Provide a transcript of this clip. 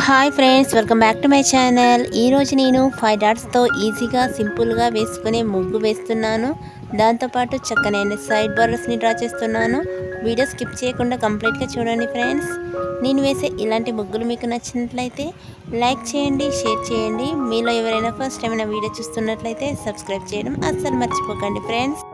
Hi friends, welcome back to my channel. ఈరోజు నేను 5 డాట్స్తో ఈజీగా సింపుల్గా వేసుకునే ముగ్గు వేస్తున్నాను. దాంతోపాటు చక్కనైన సైడ్ బార్డర్స్ని డ్రా చేస్తున్నాను. వీడియో స్కిప్ చేయకుండా కంప్లీట్గా చూడండి ఫ్రెండ్స్. నేను వేసే ఇలాంటి ముగ్గులు మీకు నచ్చినట్లయితే లైక్ చేయండి, షేర్ చేయండి. మీలో ఎవరైనా ఫస్ట్ టైం నా వీడియో చూస్తున్నట్లయితే సబ్స్క్రైబ్ చేయడం అస్సలు మర్చిపోకండి ఫ్రెండ్స్.